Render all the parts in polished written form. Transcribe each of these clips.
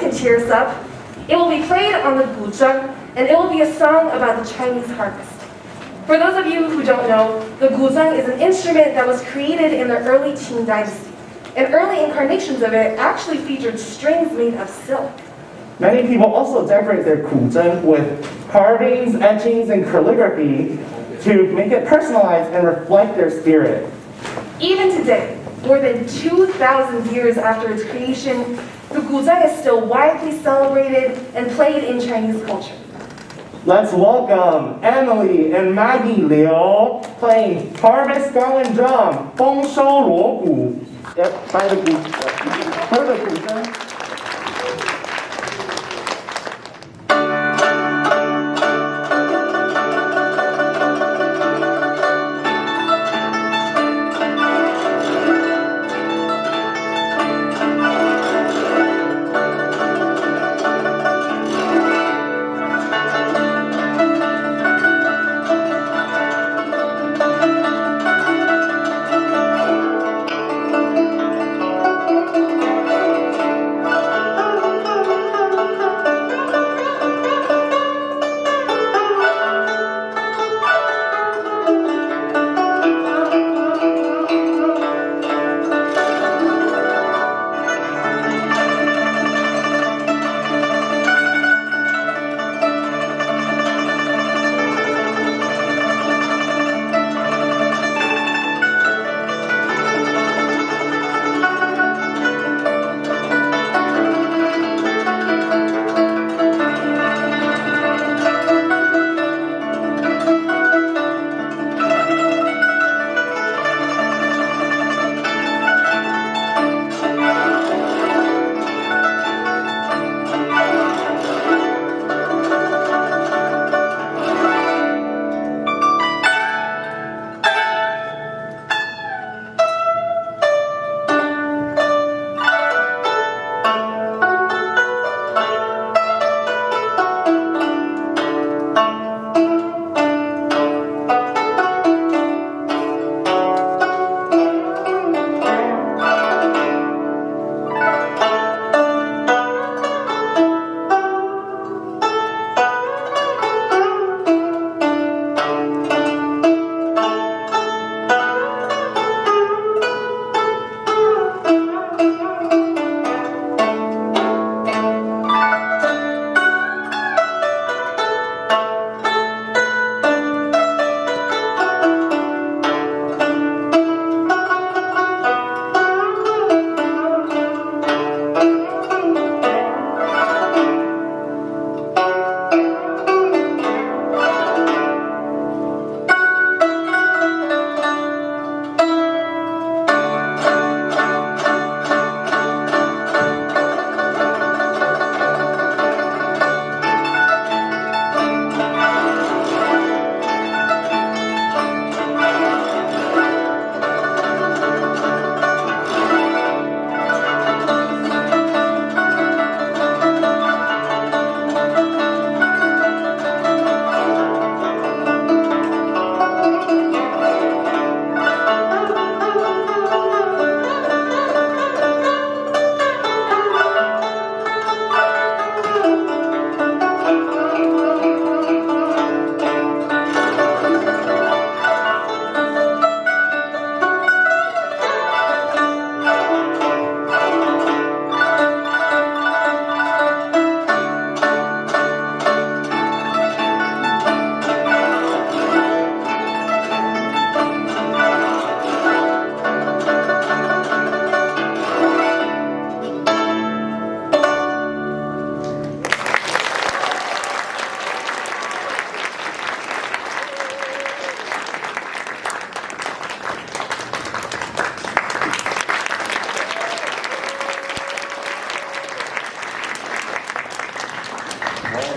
can cheer us up. It will be played on the guzheng, and it will be a song about the Chinese harvest. For those of you who don't know, the guzheng is an instrument that was created in the early Qing dynasty, and early incarnations of it actually featured strings made of silk. Many people also decorate their guzheng with carvings, etchings, and calligraphy to make it personalized and reflect their spirit. Even today, more than 2,000 years after its creation, the guzheng is still widely celebrated and played in Chinese culture. Let's welcome Emily and Maggie Liu playing Harvest Gong Drum, 丰收锣鼓. Yep, play the guzheng.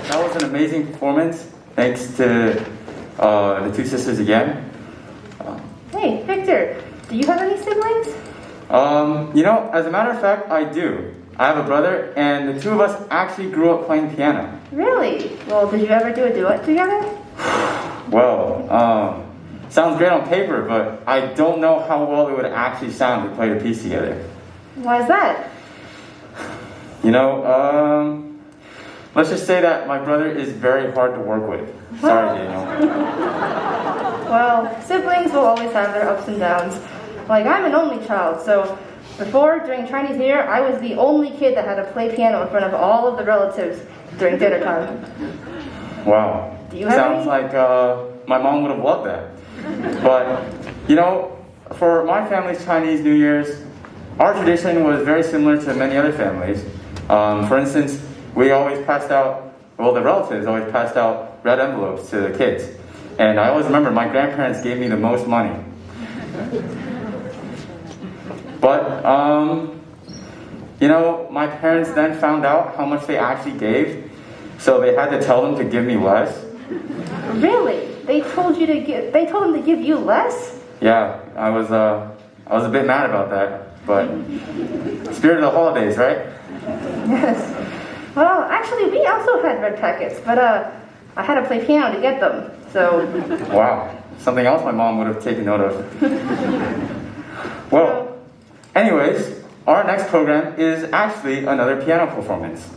That was an amazing performance. Thanks to the two sisters again. Hey, Victor, do you have any siblings? As a matter of fact, I do. I have a brother, and the two of us actually grew up playing piano. Really? Well, did you ever do a duet together? Well, sounds great on paper, but I don't know how well it would actually sound to play the piece together. Why is that? You know, let's just say that my brother is very hard to work with. Sorry, Daniel. Well, siblings will always have their ups and downs. Like, I'm an only child, so before, during Chinese New Year, I was the only kid that had to play piano in front of all of the relatives during dinner time. Wow. Do you have Sounds any? like my mom would have loved that. But, you know, for my family's Chinese New Year's, our tradition was very similar to many other families. For instance, we always passed out, well, the relatives always passed out red envelopes to the kids. And I always remember my grandparents gave me the most money. But, you know, my parents then found out how much they actually gave, so they had to tell them to give me less. Really? They told them to give you less? Yeah, I was a bit mad about that, but spirit of the holidays, right? Yes. Well, actually, we also had red packets, but I had to play piano to get them, so... Wow, something else my mom would have taken note of. Well, anyways, our next program is actually another piano performance.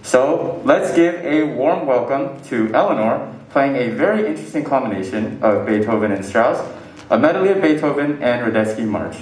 So let's give a warm welcome to Eleanor, playing a very interesting combination of Beethoven and Strauss, a medley of Beethoven and Radetzky March.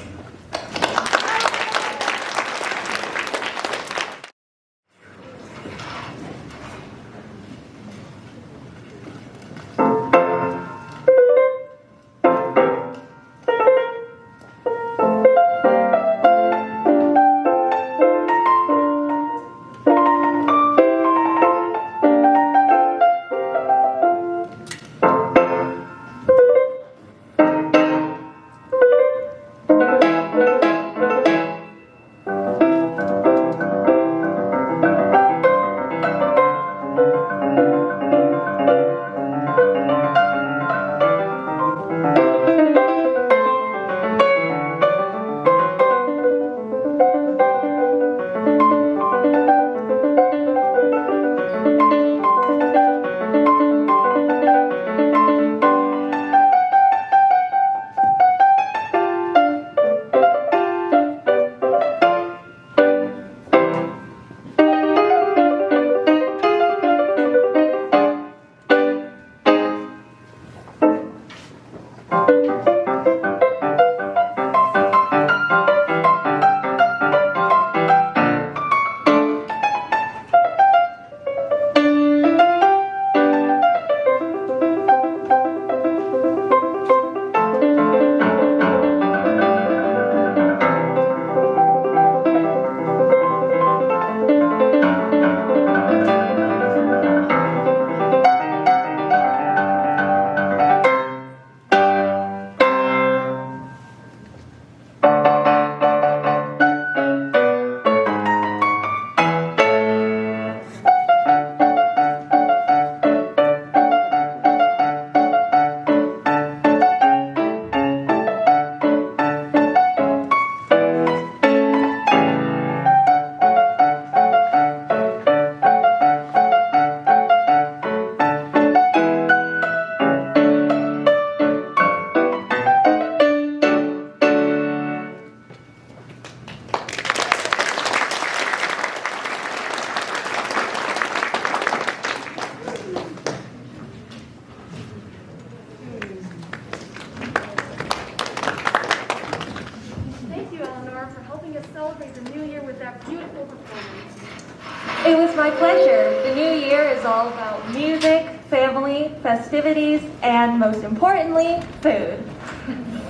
It was my pleasure. The new year is all about music, family, festivities, and most importantly, food.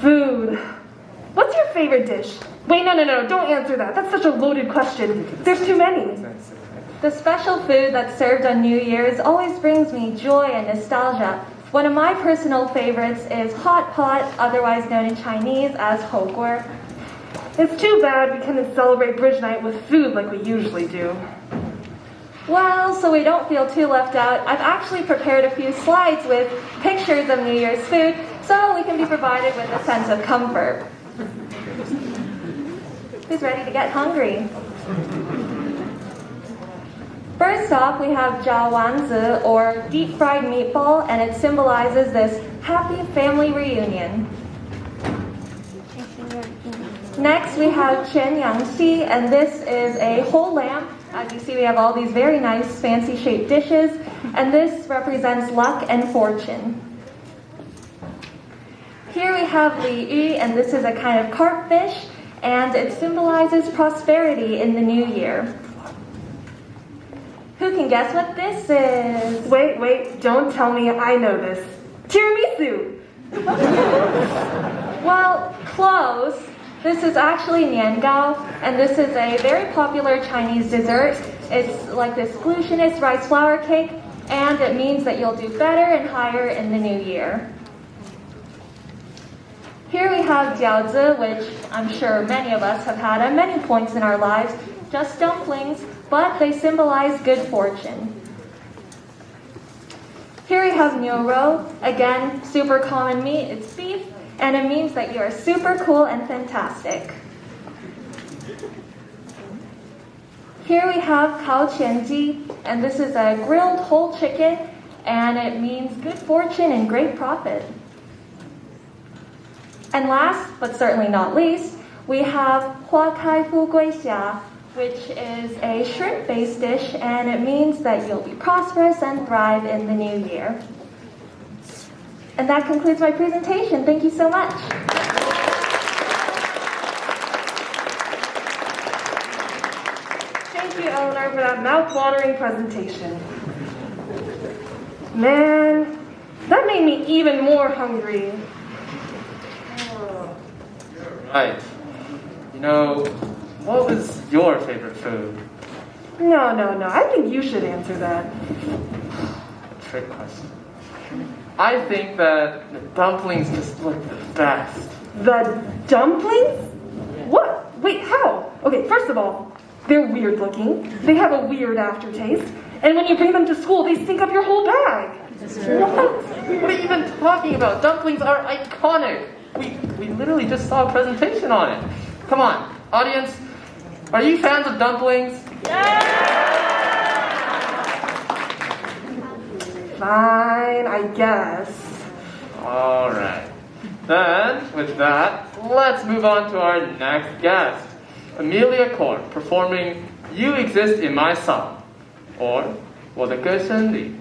Food. What's your favorite dish? Wait, no, don't answer that. That's such a loaded question. There's too many. The special food that's served on New Year's always brings me joy and nostalgia. One of my personal favorites is hot pot, otherwise known in Chinese as hogor. It's too bad we couldn't celebrate Bridge Night with food like we usually do. Well, so we don't feel too left out, I've actually prepared a few slides with pictures of New Year's food so we can be provided with a sense of comfort. Who's ready to get hungry? First off, we have jiao wanzi, or deep fried meatball, and it symbolizes this happy family reunion. Next, we have qian yangxi, and this is a whole lamb As you see, we have all these very nice fancy shaped dishes, and this represents luck and fortune. Here we have Li Yu, and this is a kind of carp fish, and it symbolizes prosperity in the new year. Who can guess what this is? Wait, don't tell me I know this. Tiramisu! Well, close. This is actually niangao, and this is a very popular Chinese dessert. It's like this glutinous rice flour cake, and it means that you'll do better and higher in the new year. Here we have jiaozi, which I'm sure many of us have had at many points in our lives, just dumplings, but they symbolize good fortune. Here we have niurou, again, super common meat, it's beef, and it means that you are super cool and fantastic. Here we have kao qianji, and this is a grilled whole chicken, and it means good fortune and great profit. And last, but certainly not least, we have hua kai fu gui xia, which is a shrimp-based dish, and it means that you'll be prosperous and thrive in the new year. And that concludes my presentation. Thank you so much. Thank you, Eleanor, for that mouth-watering presentation. Man, that made me even more hungry. Right. You know, what was your favorite food? No. I think you should answer that. Trick question. I think that the dumplings just look the best. The dumplings? What? Wait, how? Okay, first of all, they're weird looking. They have a weird aftertaste. And when you bring them to school, they stink up your whole bag. What are you even talking about? Dumplings are iconic. We literally just saw a presentation on it. Come on, audience, are you fans of dumplings? Fine, I guess. All right. Then, with that, let's move on to our next guest, Amelia Korn, performing "You Exist in My Song," or "我的歌声里."